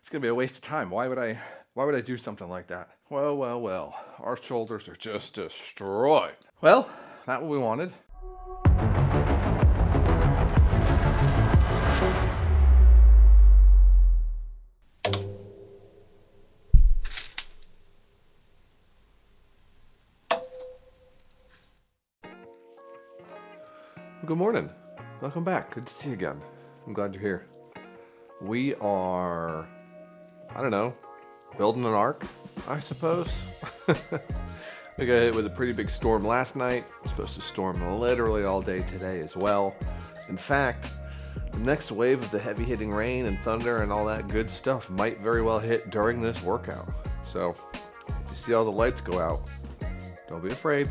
It's gonna be a waste of time. Why would I do something like that? Well. Our shoulders are just destroyed. Well, not what we wanted. Good morning. Welcome back. Good to see you again. I'm glad you're here. We are, I don't know, building an ark, I suppose. We got hit with a pretty big storm last night. It's supposed to storm literally all day today as well. In fact, the next wave of the heavy hitting rain and thunder and all that good stuff might very well hit during this workout. So if you see all the lights go out, don't be afraid.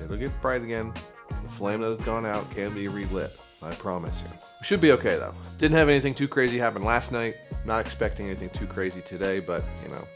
It'll get bright again. The flame that has gone out can be relit, I promise you. We should be okay though. Didn't have anything too crazy happen last night. Not expecting anything too crazy today, but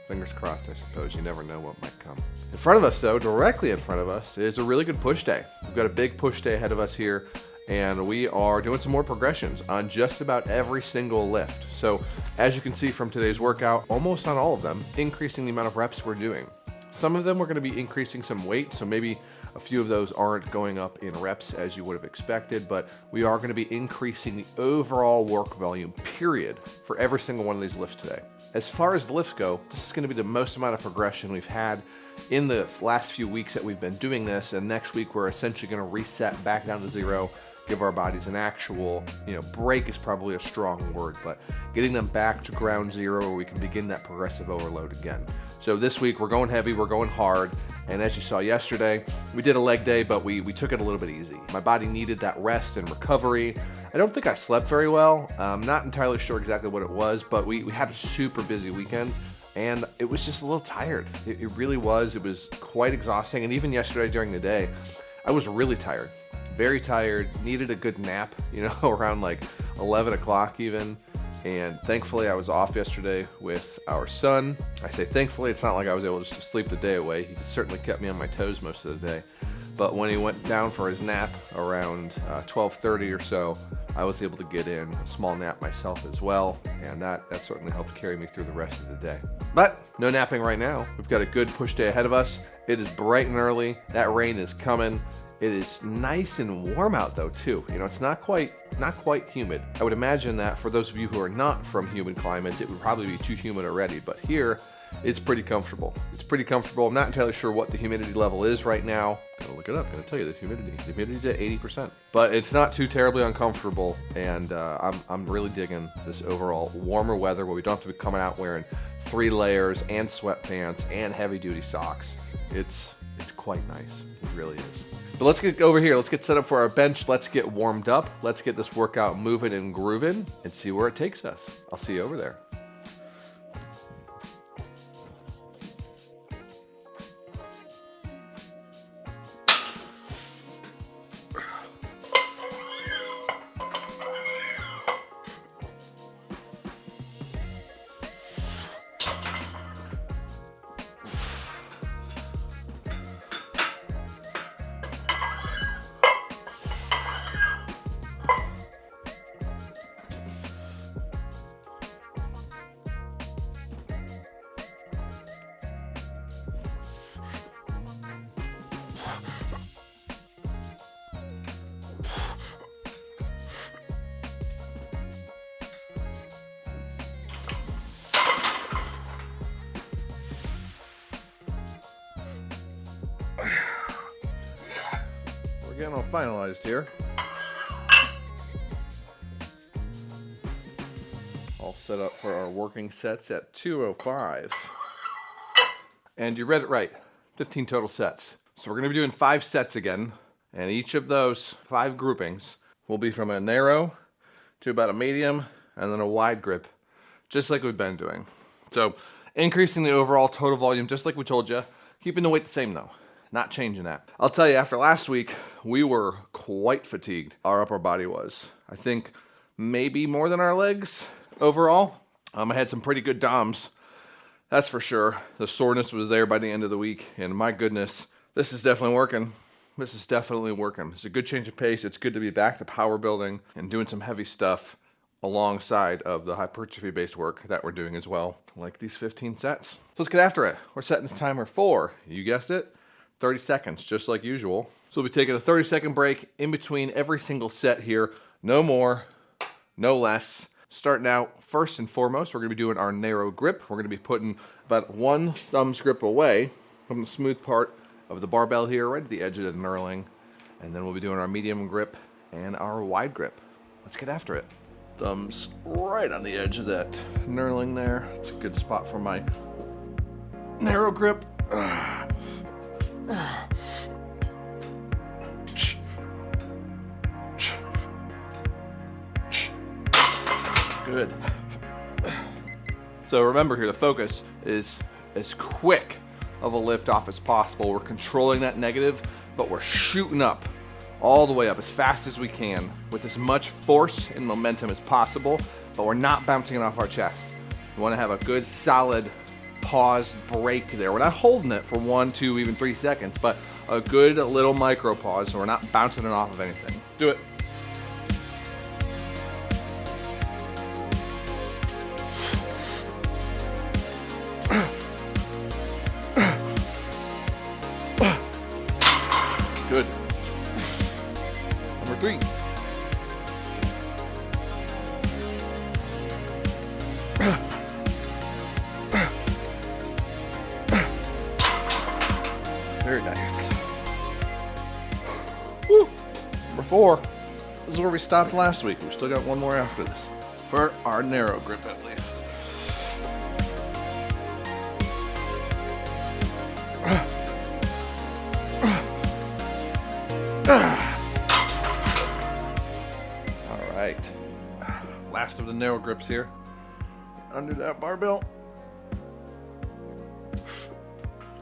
fingers crossed, I suppose. You never know what might come. In front of us though, directly in front of us, is a really good push day. We've got a big push day ahead of us here, and we are doing some more progressions on just about every single lift. So as you can see from today's workout, almost on all of them, increasing the amount of reps we're doing. Some of them we're gonna be increasing some weight, so maybe a few of those aren't going up in reps as you would have expected, but we are going to be increasing the overall work volume, period, for every single one of these lifts today. As far as the lifts go, this is going to be the most amount of progression we've had in the last few weeks that we've been doing this, and next week we're essentially going to reset back down to zero, give our bodies an actual, break is probably a strong word, but getting them back to ground zero where we can begin that progressive overload again. So this week we're going heavy, we're going hard, and as you saw yesterday, we did a leg day, but we took it a little bit easy. My body needed that rest and recovery. I don't think I slept very well. I'm not entirely sure exactly what it was, but we had a super busy weekend, and it was just a little tired. It really was. It was quite exhausting, and even yesterday during the day, I was really tired. Very tired, needed a good nap, around like 11 o'clock even. And thankfully I was off yesterday with our son. I say thankfully, it's not like I was able to just sleep the day away. He certainly kept me on my toes most of the day. But when he went down for his nap around 12:30 or so, I was able to get in a small nap myself as well. And that certainly helped carry me through the rest of the day. But no napping right now. We've got a good push day ahead of us. It is bright and early. That rain is coming. It is nice and warm out though too. It's not quite humid. I would imagine that for those of you who are not from humid climates, it would probably be too humid already, but here it's pretty comfortable. I'm not entirely sure what the humidity level is right now. I'm gonna look it up, I'm gonna tell you the humidity. The humidity's at 80%, but it's not too terribly uncomfortable, and I'm really digging this overall warmer weather where we don't have to be coming out wearing 3 layers and sweatpants and heavy duty socks. It's quite nice, it really is. But let's get over here. Let's get set up for our bench. Let's get warmed up. Let's get this workout moving and grooving and see where it takes us. I'll see you over there. Getting all finalized here. All set up for our working sets at 205. And you read it right, 15 total sets. So we're gonna be doing 5 sets again, and each of those 5 groupings will be from a narrow to about a medium and then a wide grip, just like we've been doing. So increasing the overall total volume, just like we told you, keeping the weight the same though. Not changing that. I'll tell you, after last week, we were quite fatigued. Our upper body was. I think maybe more than our legs overall. I had some pretty good DOMs, that's for sure. The soreness was there by the end of the week, and my goodness, this is definitely working. This is definitely working. It's a good change of pace. It's good to be back to power building and doing some heavy stuff alongside of the hypertrophy-based work that we're doing as well, like these 15 sets. So let's get after it. We're setting this timer for, you guessed it, 30 seconds, just like usual. So we'll be taking a 30-second break in between every single set here. No more, no less. Starting out, first and foremost, we're gonna be doing our narrow grip. We're gonna be putting about 1 thumb's grip away from the smooth part of the barbell here, right at the edge of the knurling. And then we'll be doing our medium grip and our wide grip. Let's get after it. Thumbs right on the edge of that knurling there. It's a good spot for my narrow grip. Good. So remember here, the focus is as quick of a lift off as possible. We're controlling that negative, but we're shooting up all the way up as fast as we can with as much force and momentum as possible, but we're not bouncing it off our chest. We want to have a good solid pause break there. We're not holding it for 1, 2, even 3 seconds, but a good little micro pause so we're not bouncing it off of anything. Do it. Good. Number 3. Very nice. Woo. Number 4. This is where we stopped last week. We still got one more after this. For our narrow grip at least. All right. Last of the narrow grips here. Under that barbell.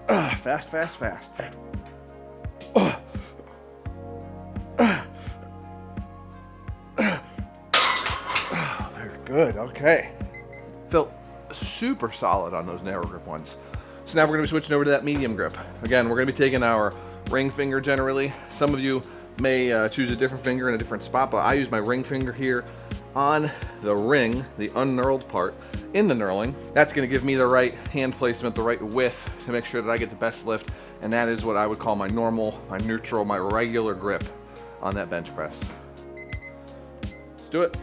Fast, fast, fast. Very good. Okay. Felt super solid on those narrow grip ones. So now we're going to be switching over to that medium grip. Again, we're going to be taking our ring finger generally. Some of you may choose a different finger in a different spot, but I use my ring finger here on the ring, the unknurled part in the knurling. That's going to give me the right hand placement, the right width to make sure that I get the best lift, and that is what I would call my normal, my neutral, my regular grip on that bench press. Let's do it.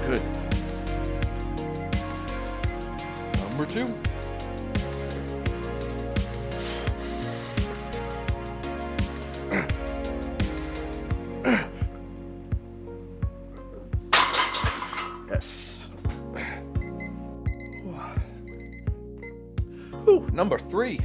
Good. Number 2. Yes. Ooh, number 3.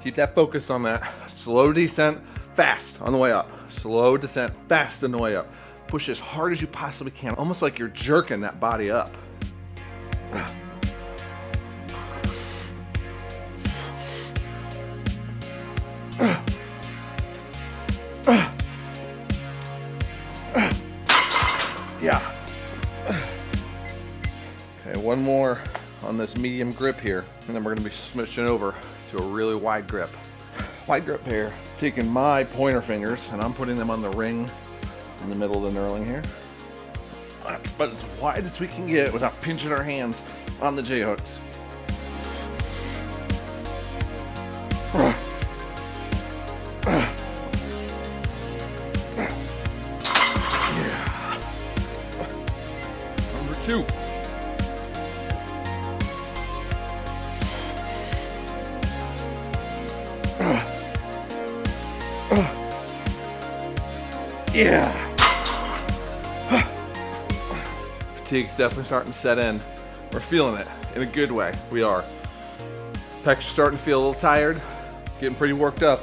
Keep that focus on that. Slow descent, fast on the way up. Slow descent, fast on the way up. Push as hard as you possibly can, almost like you're jerking that body up. Yeah. Okay, one more on this medium grip here, and then we're gonna be switching over to a really wide grip. Wide grip here, taking my pointer fingers and I'm putting them on the ring in the middle of the knurling here. But as wide as we can get without pinching our hands on the J-hooks. Yeah. Number 2. Yeah. Fatigue's definitely starting to set in. We're feeling it in a good way. We are. Pecs are starting to feel a little tired, getting pretty worked up.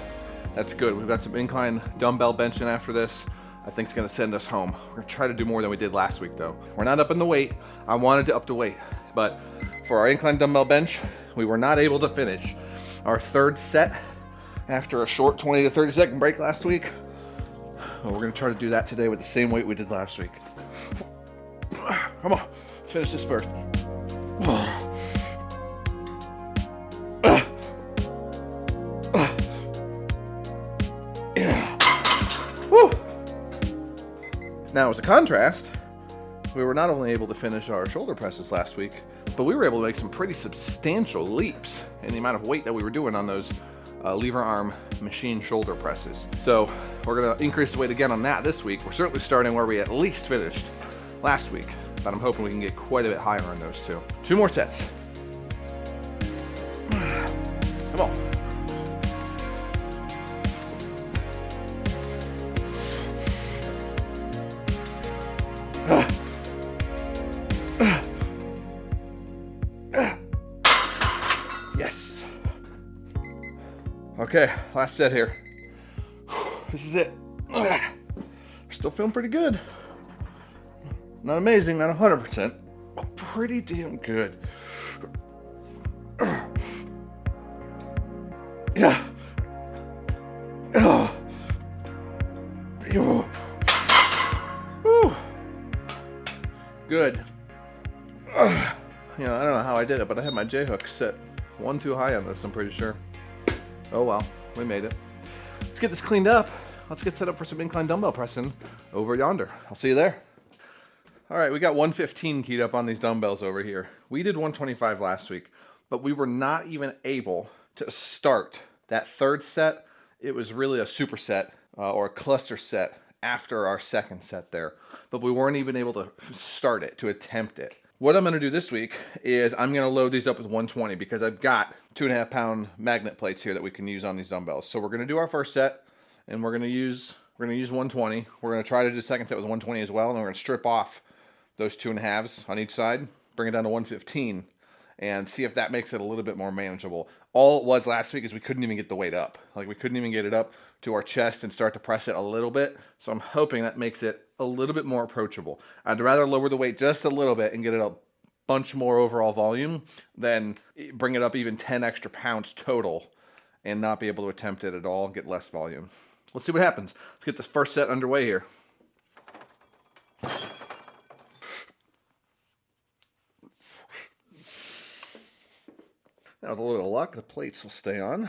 That's good. We've got some incline dumbbell benching after this. I think it's gonna send us home. We're gonna try to do more than we did last week though. We're not up in the weight. I wanted to up the weight, but for our incline dumbbell bench, We were not able to finish our third set after a short 20 to 30 second break last week. Well, we're gonna try to do that today with the same weight we did last week. Come on, let's finish this first. Yeah. Woo. Now, as a contrast, we were not only able to finish our shoulder presses last week, but we were able to make some pretty substantial leaps in the amount of weight that we were doing on those lever arm machine shoulder presses. So we're gonna increase the weight again on that this week. We're certainly starting where we at least finished last week, but I'm hoping we can get quite a bit higher on those two. 2 more sets. Come on. Yes. Okay, last set here. This is it. Still feeling pretty good. Not amazing, not 100%, but pretty damn good. Yeah. Woo. Good. You know, I don't know how I did it, but I had my J-hook set one too high on this, I'm pretty sure. Oh well, we made it. Let's get this cleaned up. Let's get set up for some incline dumbbell pressing over yonder. I'll see you there. All right, we got 115 keyed up on these dumbbells over here. We did 125 last week, but we were not even able to start that third set. It was really a superset or a cluster set after our second set there, but we weren't even able to start it, to attempt it. What I'm gonna do this week is I'm gonna load these up with 120 because I've got 2.5 pound magnet plates here that we can use on these dumbbells. So we're gonna do our first set and we're gonna use 120. We're gonna try to do the second set with 120 as well, and we're gonna strip off those 2.5s on each side, bring it down to 115, and see if that makes it a little bit more manageable. All it was last week is we couldn't even get the weight up. Like, we couldn't even get it up to our chest and start to press it a little bit. So I'm hoping that makes it a little bit more approachable. I'd rather lower the weight just a little bit and get it a bunch more overall volume than bring it up even 10 extra pounds total and not be able to attempt it at all and get less volume. Let's see what happens. Let's get this first set underway here. Now, with a little luck, the plates will stay on.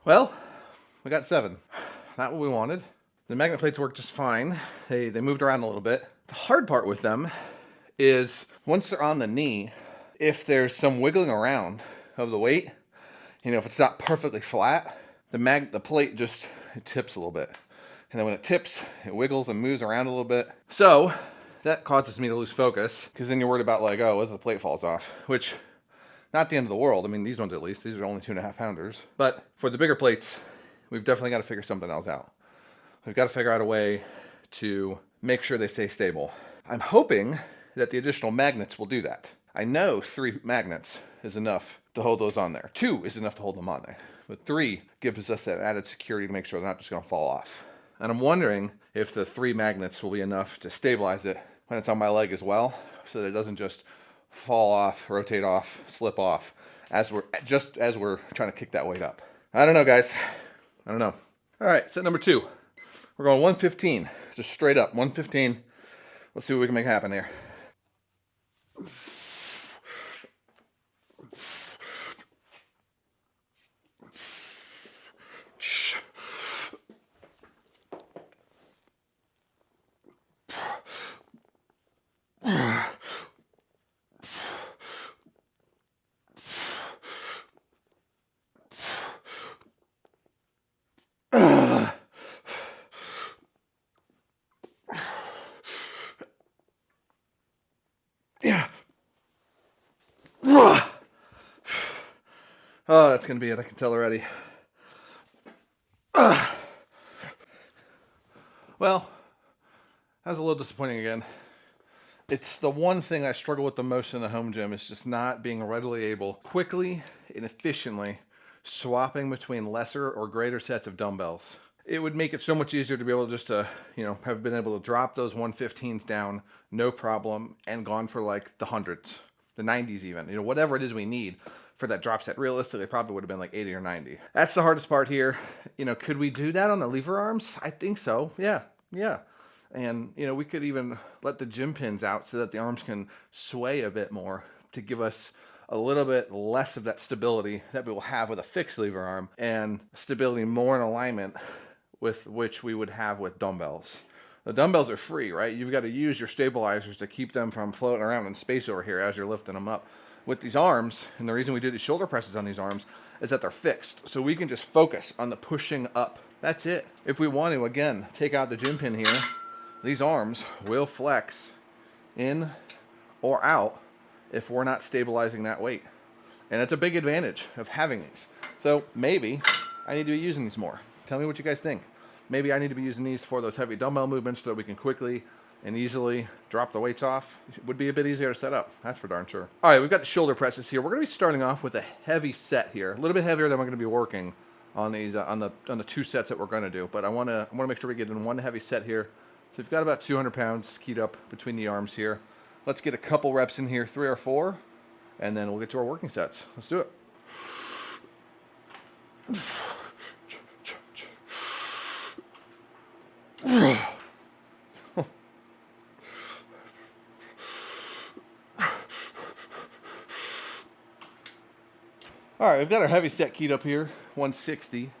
Well, we got 7. Not what we wanted. The magnet plates work just fine. They moved around a little bit. The hard part with them is once they're on the knee, if there's some wiggling around of the weight, you know, if it's not perfectly flat, the plate just tips a little bit. And then when it tips, it wiggles and moves around a little bit. So that causes me to lose focus, because then you're worried about, like, oh, what if the plate falls off? Which, not the end of the world. I mean, these ones at least, these are only 2.5 pounders. But for the bigger plates, we've definitely got to figure something else out. We've got to figure out a way to make sure they stay stable. I'm hoping that the additional magnets will do that. I know 3 magnets is enough to hold those on there. 2 is enough to hold them on there. But 3 gives us that added security to make sure they're not just going to fall off. And I'm wondering if the 3 magnets will be enough to stabilize it when it's on my leg as well, so that it doesn't just fall off, rotate off, slip off as we're trying to kick that weight up. I don't know, guys. I don't know. All right, set number 2. We're going 115, just straight up 115. Let's see what we can make happen here. Yeah. Oh, that's going to be it. I can tell already. Well, that was a little disappointing again. It's the one thing I struggle with the most in the home gym is just not being readily able, quickly and efficiently, swapping between lesser or greater sets of dumbbells. It would make it so much easier to be able just to, have been able to drop those 115s down, no problem, and gone for like the hundreds, the 90s even, whatever it is we need for that drop set. Realistically, it probably would have been like 80 or 90. That's the hardest part here. Could we do that on the lever arms? I think so. Yeah. And, we could even let the gym pins out so that the arms can sway a bit more to give us a little bit less of that stability that we will have with a fixed lever arm and stability more in alignment with which we would have with dumbbells. The dumbbells are free, right? You've got to use your stabilizers to keep them from floating around in space over here as you're lifting them up. With these arms, and the reason we do these shoulder presses on these arms is that they're fixed. So we can just focus on the pushing up. That's it. If we want to, again, take out the gym pin here, these arms will flex in or out if we're not stabilizing that weight. And it's a big advantage of having these. So maybe I need to be using these more. Tell me what you guys think. Maybe I need to be using these for those heavy dumbbell movements so that we can quickly and easily drop the weights off. It would be a bit easier to set up. That's for darn sure. All right, we've got the shoulder presses here. We're going to be starting off with a heavy set here, a little bit heavier than we're going to be working on these on the 2 sets that we're going to do. But I want to make sure we get in one heavy set here. So we've got about 200 pounds keyed up between the arms here. Let's get a couple reps in here, 3 or 4, and then we'll get to our working sets. Let's do it. All right, we've got our heavy set keyed up here, 160.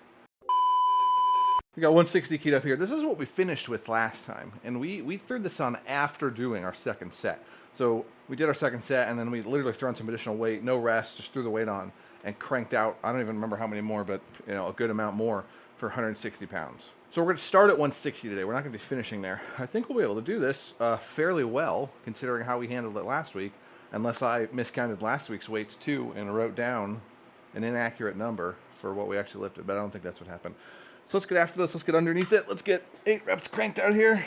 We got 160 keyed up here. This is what we finished with last time, and we threw this on after doing our second set. So we did our second set, and then we literally threw on some additional weight, no rest, just threw the weight on, and cranked out, I don't even remember how many more, but a good amount more for 160 pounds. So we're going to start at 160 today. We're not going to be finishing there. I think we'll be able to do this fairly well, considering how we handled it last week, unless I miscounted last week's weights too and wrote down an inaccurate number for what we actually lifted, but I don't think that's what happened. So let's get after this. Let's get underneath it. Let's get 8 reps cranked out here.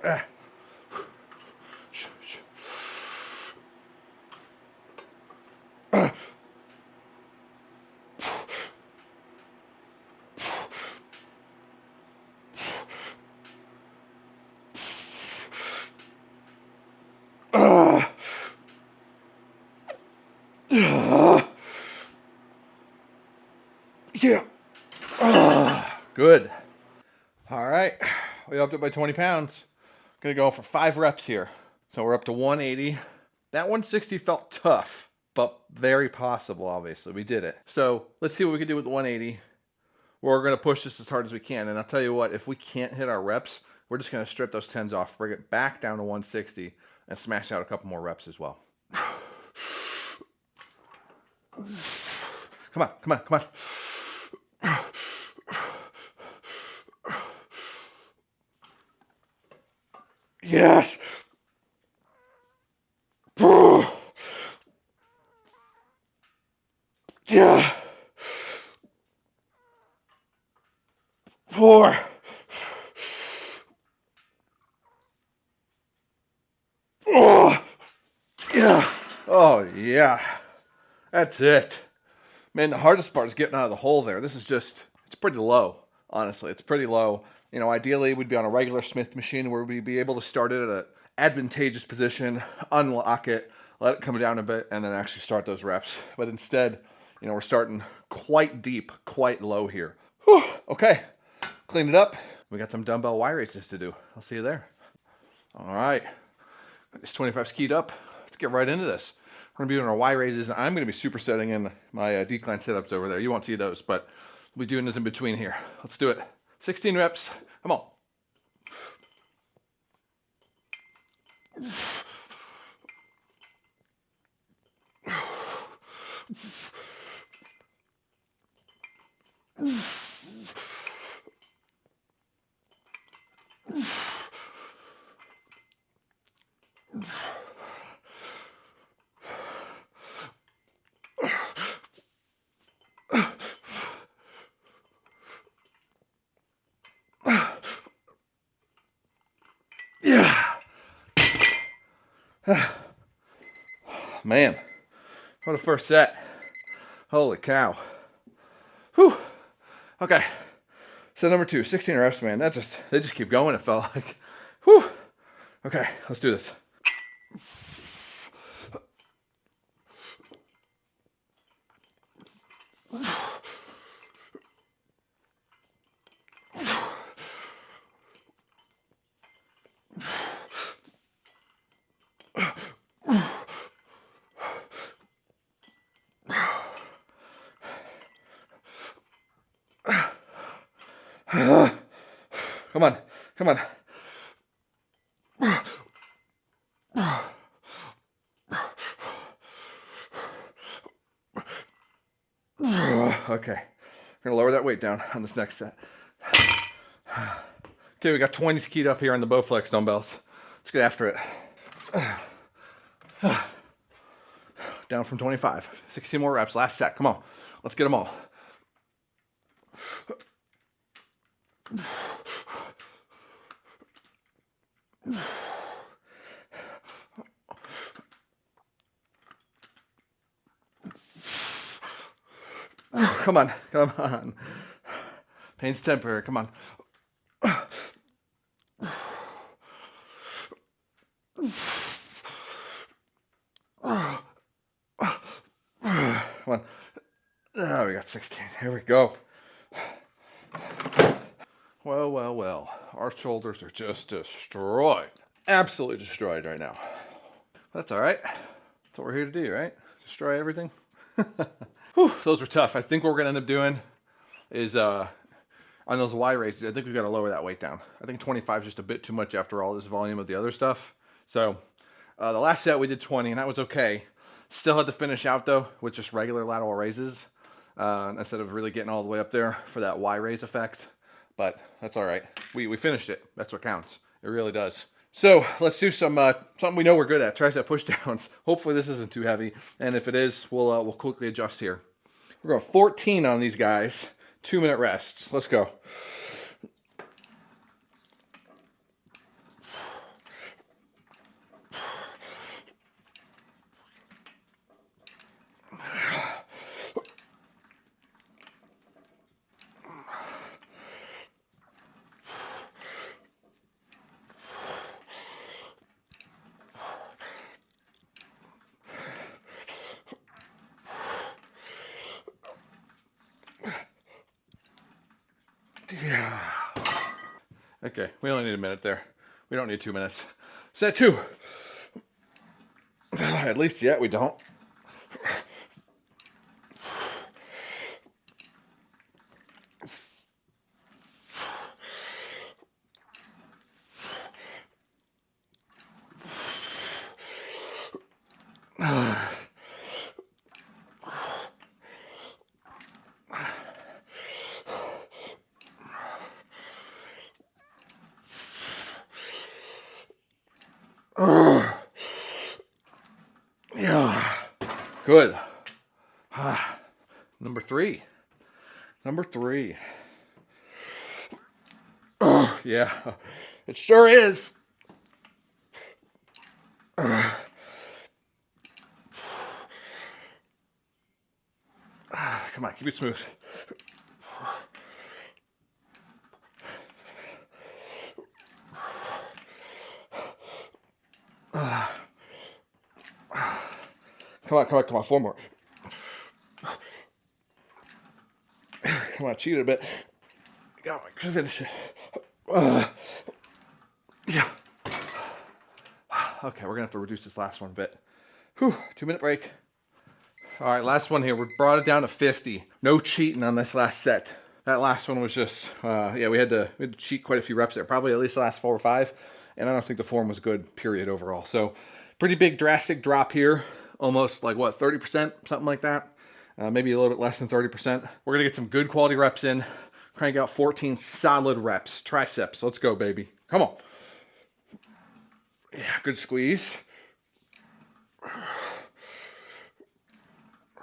Yeah. Good. All right. We upped it by 20 pounds. Gonna go for 5 reps here. So we're up to 180. That 160 felt tough, but very possible, obviously. We did it. So let's see what we can do with the 180. We're gonna push this as hard as we can. And I'll tell you what, if we can't hit our reps, we're just gonna strip those 10s off, bring it back down to 160, and smash out a couple more reps as well. Come on, come on, come on. Yes. Yeah. 4. Oh. Yeah. Oh, yeah. That's it. Man, the hardest part is getting out of the hole there. This is just, it's pretty low, honestly. It's pretty low. Ideally, we'd be on a regular Smith machine where we'd be able to start it at an advantageous position, unlock it, let it come down a bit, and then actually start those reps. But instead, we're starting quite deep, quite low here. Whew. Okay, clean it up. We got some dumbbell Y-Raises to do. I'll see you there. All right, this 25's keyed up. Let's get right into this. We're going to be doing our Y-Raises. I'm going to be supersetting in my decline setups over there. You won't see those, but we'll be doing this in between here. Let's do it. 16 reps. Come on. Man, what a first set. Holy cow. Whew. Okay. So number 2, 16 reps, man. They just keep going, it felt like. Whew. Okay, let's do this. Come on, come on. Okay, we're gonna lower that weight down on this next set. Okay, we got 20s keyed up here on the Bowflex dumbbells. Let's get after it. Down from 25. 16 more reps, last set, come on. Let's get them all. Come on, come on. Pain's temporary, come on. Come on. Oh, we got 16. Here we go. Well, well, well. Our shoulders are just destroyed. Absolutely destroyed right now. That's all right. That's what we're here to do, right? Destroy everything. Whew, those were tough. I think what we're going to end up doing is on those Y-Raises, I think we've got to lower that weight down. I think 25 is just a bit too much after all this volume of the other stuff. So the last set we did 20, and that was okay. Still had to finish out, though, with just regular lateral raises instead of really getting all the way up there for that Y-Raise effect. But that's all right. We finished it. That's what counts. It really does. So let's do something we know we're good at, tricep pushdowns. Hopefully this isn't too heavy, and if it is, we'll quickly adjust here. We're going 14 on these guys, 2-minute rests. Let's go. Yeah. Okay, we only need a minute there. We don't need 2 minutes. Set 2. At least yet we don't. Yeah. Good. Number 3. Number 3. Yeah, it sure is. Come on, keep it smooth. Come on, come on, come on. 4 more. Come on, cheat it a bit. Come on, finish it. Yeah. Okay, we're gonna have to reduce this last one a bit. Whew, 2-minute break. All right, last one here. We brought it down to 50. No cheating on this last set. That last one was just, yeah, we had to cheat quite a few reps there. Probably at least the last 4 or 5. And I don't think the form was good, period, overall. So pretty big drastic drop here. Almost like, what, 30%? Something like that. Maybe a little bit less than 30%. We're going to get some good quality reps in. Crank out 14 solid reps. Triceps. Let's go, baby. Come on. Yeah, good squeeze.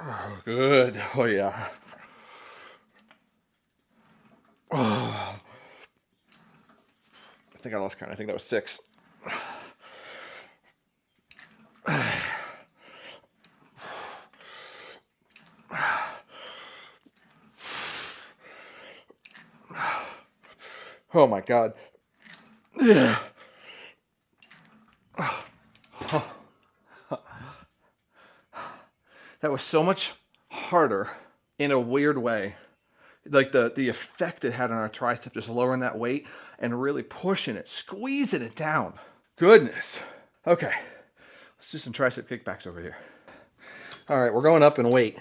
Oh, good. Oh, yeah. Oh. I think I lost count. I think that was 6. Oh my God. Yeah. That was so much harder in a weird way. Like the effect it had on our tricep, just lowering that weight and really pushing it, squeezing it down. Goodness. Okay, let's do some tricep kickbacks over here. All right, we're going up in weight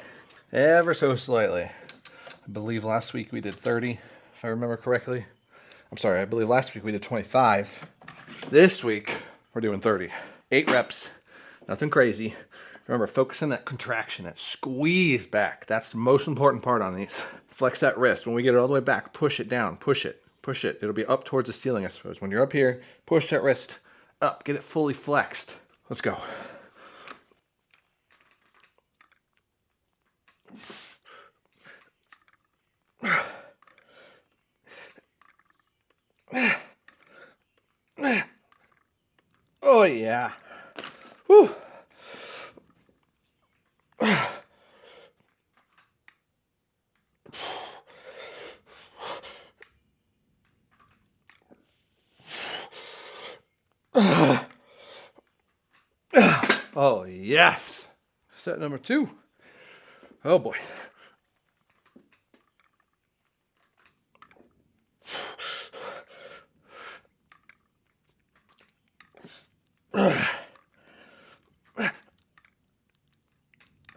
ever so slightly. I believe last week we did 30, if I remember correctly. I'm sorry, I believe last week we did 25. This week we're doing 30. 8 reps, nothing crazy. Remember, focus on that contraction, that squeeze back. That's the most important part on these. Flex that wrist. When we get it all the way back, push it down, push it, push it. It'll be up towards the ceiling, I suppose. When you're up here, push that wrist up, get it fully flexed. Let's go. Oh yeah. Whew. Oh yes. Set number 2. Oh boy.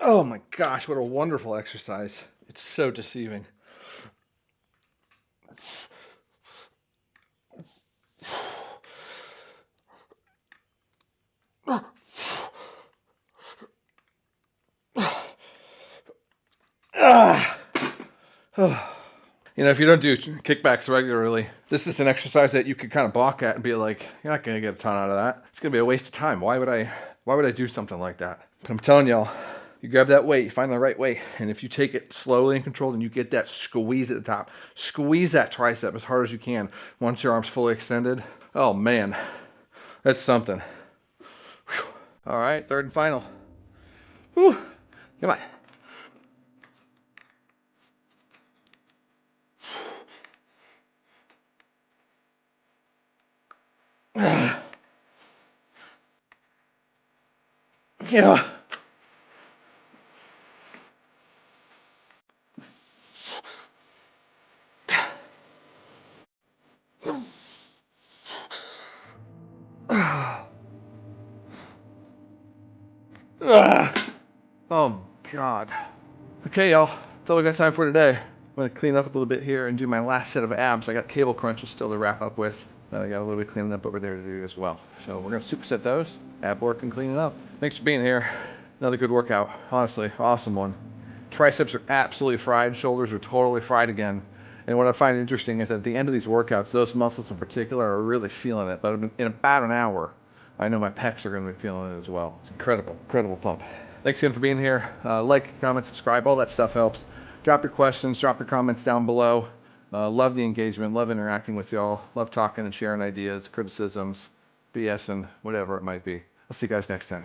Oh my gosh, what a wonderful exercise. It's so deceiving. You know, if you don't do kickbacks regularly, this is an exercise that you could kind of balk at and be like, you're not going to get a ton out of that. It's going to be a waste of time. Why would I do something like that? But I'm telling y'all, you grab that weight, you find the right weight, and if you take it slowly and controlled and you get that squeeze at the top, squeeze that tricep as hard as you can once your arm's fully extended. Oh man, that's something. Whew. All right, third and final. Whew. Come on. Yeah. Oh God. Okay, y'all. That's all we got time for today. I'm gonna clean up a little bit here and do my last set of abs. I got cable crunches still to wrap up with. I got a little bit of cleaning up over there to do as well. So we're gonna superset those, ab work and cleaning up. Thanks for being here. Another good workout. Honestly, awesome one. Triceps are absolutely fried. Shoulders are totally fried again. And what I find interesting is at the end of these workouts, those muscles in particular are really feeling it. But in about an hour, I know my pecs are going to be feeling it as well. It's incredible, incredible pump. Thanks again for being here. Like, comment, subscribe, all that stuff helps. Drop your questions, drop your comments down below. Love the engagement, love interacting with y'all, love talking and sharing ideas, criticisms, BS, and whatever it might be. I'll see you guys next time.